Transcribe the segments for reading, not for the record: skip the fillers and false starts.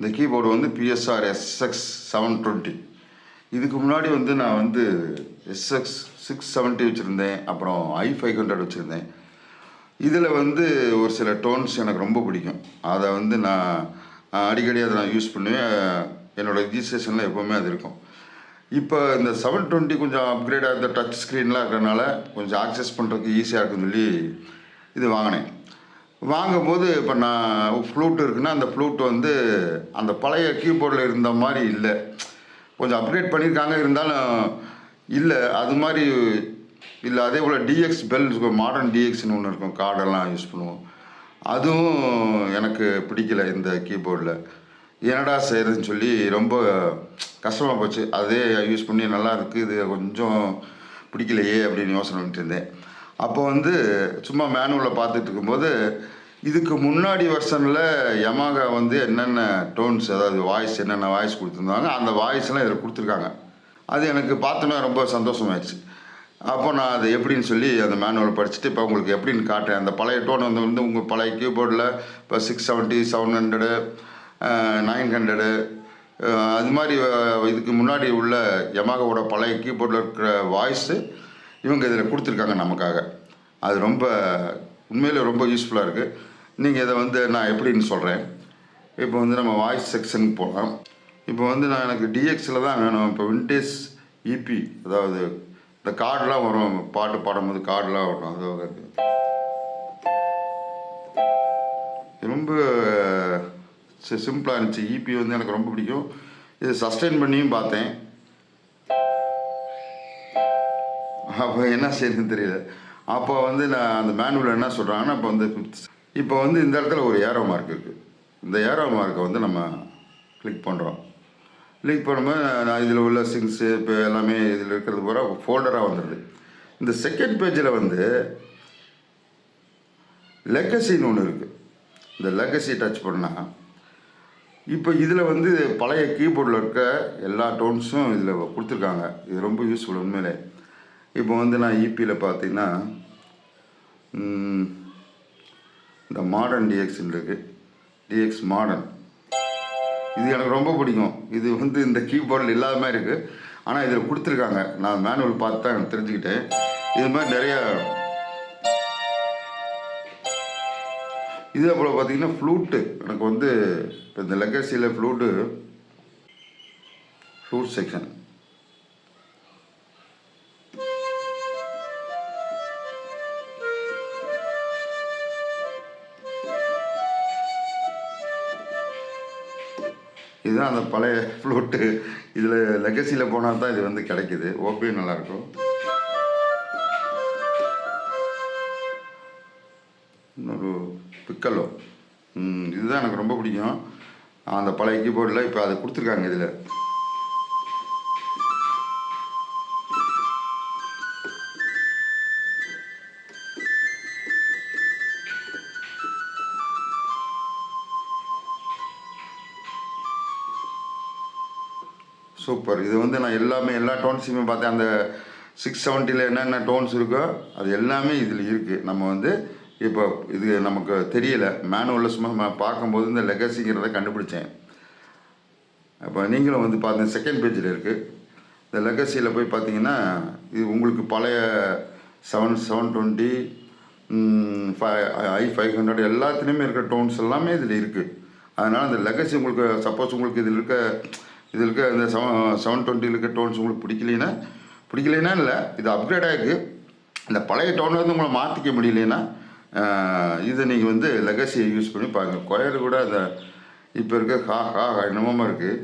இந்த கீபோர்டு வந்து PSR SX 720. இதுக்கு முன்னாடி வந்து நான் வந்து எஸ்எக்ஸ் 670 வச்சுருந்தேன், அப்புறம் i500 வச்சுருந்தேன். இதில் வந்து ஒரு சில டோன்ஸ் எனக்கு ரொம்ப பிடிக்கும். அதை வந்து நான் அடிக்கடி அதை நான் யூஸ் பண்ணுவேன். என்னோடய ரிஜிஸ்ட்ரேஷனில் எப்போவுமே அது இருக்கும். இப்போ இந்த 720 கொஞ்சம் அப்கிரேட் ஆகிற டச் ஸ்க்ரீன்லாம் இருக்கிறனால கொஞ்சம் ஆக்சஸ் பண்ணுறதுக்கு ஈஸியாக இருக்குன்னு சொல்லி இது வாங்கினேன். வாங்கும்போது இப்போ நான் ஃப்ளூட் இருக்குன்னா அந்த ஃப்ளூட் வந்து அந்த பழைய கீபோர்டில் இருந்த மாதிரி இல்லை, கொஞ்சம் அப்கிரேட் பண்ணியிருக்காங்க, இருந்தாலும் இல்லை அது மாதிரி இல்லை. அதே போல் டிஎக்ஸ் பெல் மாடர்ன் டிஎக்ஸ்னு ஒன்று இருக்கும், கார்டெல்லாம் யூஸ் பண்ணுவோம். அதுவும் எனக்கு பிடிக்கல இந்த கீபோர்டில். என்னடா செய்கிறதுன்னு சொல்லி ரொம்ப கஷ்டமாக போச்சு. அதே யூஸ் பண்ணி நல்லா இருக்குது, இது கொஞ்சம் பிடிக்கலையே அப்படின்னு யோசனை பண்ணிட்டு இருந்தேன். அப்போ வந்து சும்மா மேனுவலில் பார்த்துட்டு இருக்கும்போது இதுக்கு முன்னாடி வெர்ஷனில் யமாகா வந்து என்னென்ன டோன்ஸ், அதாவது வாய்ஸ், என்னென்ன வாய்ஸ் கொடுத்துருந்தாங்க, அந்த வாய்ஸ்லாம் இதில் கொடுத்துருக்காங்க. அது எனக்கு பார்த்தோன்னா ரொம்ப சந்தோஷமாயிடுச்சு. அப்போ நான் அது எப்படின்னு சொல்லி அந்த மேனுவல் படிச்சுட்டு இப்போ உங்களுக்கு எப்படின்னு காட்டுறேன். அந்த பழைய டோன் வந்து உங்கள் பழைய கீபோர்டில் இப்போ 670, 700, 900 அது மாதிரி இதுக்கு முன்னாடி உள்ள யமாகாவோட பழைய கீபோர்டில் இருக்கிற வாய்ஸு இவங்க இதில் கொடுத்துருக்காங்க நமக்காக. அது ரொம்ப உண்மையில் ரொம்ப யூஸ்ஃபுல்லாக இருக்குது. நீங்கள் இதை வந்து நான் எப்படின்னு சொல்கிறேன். இப்போ வந்து நம்ம வாய்ஸ் செக்ஷனுக்கு போகலாம். இப்போ வந்து நான் எனக்கு டிஎக்ஸில் தான் வேணும். இப்போ விண்டேஜ் இபி, அதாவது இந்த கார்டெலாம் வரும், பாட்டு பாடும்போது கார்டெலாம் வரும், அது ரொம்ப சிம்பிளாக இருந்துச்சு. இபி வந்து எனக்கு ரொம்ப பிடிக்கும். இது சஸ்டெயின் பண்ணியும் பார்த்தேன். அப்போ என்ன செய்யுதுன்னு தெரியல. அப்போ வந்து நான் அந்த மேனுவல் என்ன சொல்கிறாங்கன்னா, இப்போ வந்து இந்த இடத்துல ஒரு ஏரோ மார்க் இருக்குது. இந்த ஏரோ மார்க்கை வந்து நம்ம கிளிக் பண்ணுறோம். கிளிக் பண்ணும்போது நான் இதில் உள்ள சிங்ஸு இப்போ எல்லாமே இதில் இருக்கிறது பூரா ஃபோல்டராக வந்துடுது. இந்த செகண்ட் பேஜில் வந்து லெகசின்னு ஒன்று இருக்குது. இந்த லெகசி டச் பண்ணால் இப்போ இதில் வந்து பழைய கீபோர்டில் இருக்க எல்லா டோன்ஸும் இதில் கொடுத்துருக்காங்க. இது ரொம்ப யூஸ்ஃபுல் உண்மையிலே. இப்போ வந்து நான் இபியில் பார்த்தீங்கன்னா இந்த மாடர்ன் டிஎக்ஸ்ன்னு இருக்குது, டிஎக்ஸ் மாடர்ன். இது எனக்கு ரொம்ப பிடிக்கும். இது வந்து இந்த கீபோர்டில் இல்லாத மாதிரி இருக்குது, ஆனால் இதில் கொடுத்துருக்காங்க. நான் மேனுவல் பார்த்து தான் எனக்கு தெரிஞ்சுக்கிட்டேன். இது மாதிரி நிறையா. இதே போல் பார்த்தீங்கன்னா ஃப்ளூட்டு எனக்கு வந்து இப்போ இந்த லெகசியில் ஃப்ளூட் செக்ஷன். இதுதான் அந்த பழைய ஃப்ளூட்டு. இதில் லெகசியில் போனால் தான் இது வந்து கிடைக்கிது. ஓபியும் நல்லாயிருக்கும். இன்னொரு பிக்கலோ, இதுதான் எனக்கு ரொம்ப பிடிக்கும். அந்த பழைய கீபோர்டில் இப்போ அதை கொடுத்துருக்காங்க இதில். சூப்பர். இது வந்து நான் எல்லா டோன்ஸையுமே பார்த்தேன். அந்த 670 என்னென்ன டோன்ஸ் இருக்கோ அது எல்லாமே இதில் இருக்குது. நம்ம வந்து இப்போ இது நமக்கு தெரியலை, மேனுவலில் சும்மா பார்க்கும்போது இந்த லெகசிங்கிறத கண்டுபிடிச்சேன். அப்போ நீங்களும் வந்து பார்த்து செகண்ட் பேஜில் இருக்குது. இந்த லெகசியில் போய் பார்த்தீங்கன்னா இது உங்களுக்கு பழைய 720, i500 எல்லாத்துலேயுமே இருக்கிற டோன்ஸ் எல்லாமே இதில் இருக்குது. அதனால் இந்த லெகசி உங்களுக்கு சப்போஸ் உங்களுக்கு இதில் இருக்க இந்த 720 இருக்க டோன்ஸ் உங்களுக்கு பிடிக்கலைன்னா இல்லை, இது அப்கிரேட் ஆகிருக்கு. இந்த பழைய டோன் வந்து உங்களை மாற்றிக்க முடியலைன்னா இதை நீங்கள் வந்து லெகசியை யூஸ் பண்ணி பாருங்கள். கொயர் கூட அந்த இப்போ இருக்க ஹா என்னமோ இருக்குது,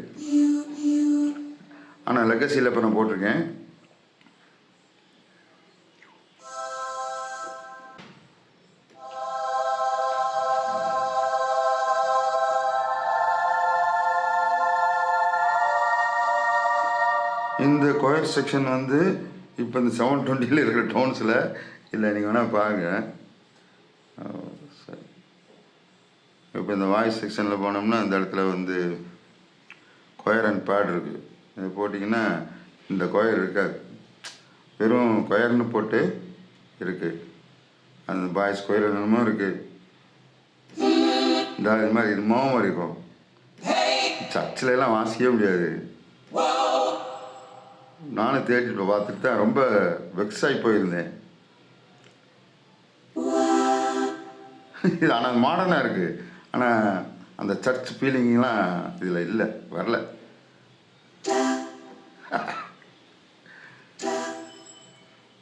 ஆனால் லெகசியில் இப்போ நான் போட்டிருக்கேன். இந்த கொயர் செக்ஷன் வந்து இப்போ இந்த 720 இருக்கிற டோன்ஸில் இல்லை, நீங்கள் வேணால் பாருங்கள். சரி, இப்போ இந்த வாய்ஸ் செக்ஷனில் போனோம்னா இந்த இடத்துல வந்து கொயர் அண்ட் பேட் இருக்குது. இது போட்டிங்கன்னா இந்த கொயர் இருக்காது, வெறும் கொயர்னு போட்டு இருக்குது. அந்த பாய்ஸ் கொயர் என்னமோ இருக்குது, இந்த இது மாதிரி இது மோகம் இருக்கும். சர்ச்சில் எல்லாம் வாசிக்கவே முடியாது. நானும் தேடிட்டு பார்த்துட்டு தான் ரொம்ப வெக்ஸ் ஆகி போயிருந்தேன். இது ஆனால் மாடர்னாக இருக்குது. ஆனால் அந்த சர்ச் ஃபீலிங்லாம் இதில் இல்லை, வரல.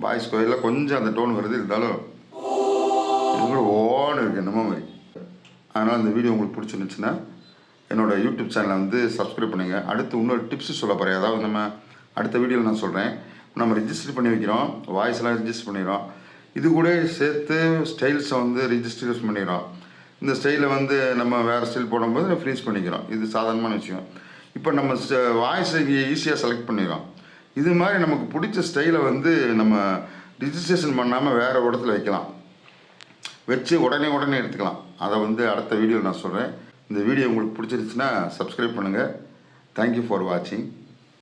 பாய்ஸ் கோயிலில் கொஞ்சம் அந்த டோன் வருது, இருந்தாலும் இது கூட ஓன்னு இருக்குது என்னமோ மாதிரி. அதனால் இந்த வீடியோ உங்களுக்கு பிடிச்சிருந்துச்சுன்னா என்னோடய யூடியூப் சேனலை வந்து சப்ஸ்கிரைப் பண்ணுங்கள். அடுத்து இன்னொரு டிப்ஸு சொல்ல போகிறேன். அதாவது நம்ம அடுத்த வீடியோவில் நான் சொல்கிறேன். நம்ம ரிஜிஸ்டர் பண்ணி வைக்கிறோம், வாய்ஸ்லாம் ரிஜிஸ்டர் பண்ணிடுறோம். இது கூட சேர்த்து ஸ்டைல்ஸை வந்து ரிஜிஸ்டர் பண்ணிடுறோம். இந்த ஸ்டைலை வந்து நம்ம வேறு ஸ்டைல் போடும்போது ஃப்ரீஸ் பண்ணிக்கிறோம். இது சாதாரணமான விஷயம். இப்போ நம்ம வாய்ஸை இங்கே ஈஸியாக செலக்ட் பண்ணிடுறோம். இது மாதிரி நமக்கு பிடிச்ச ஸ்டைலை வந்து நம்ம ரிஜிஸ்ட்ரேஷன் பண்ணாமல் வேறு இடத்துல வைக்கலாம், வச்சு உடனே எடுத்துக்கலாம். அதை வந்து அடுத்த வீடியோவில் நான் சொல்கிறேன். இந்த வீடியோ உங்களுக்கு பிடிச்சிருச்சுன்னா சப்ஸ்கிரைப் பண்ணுங்கள். தேங்க்யூ ஃபார் வாட்சிங்.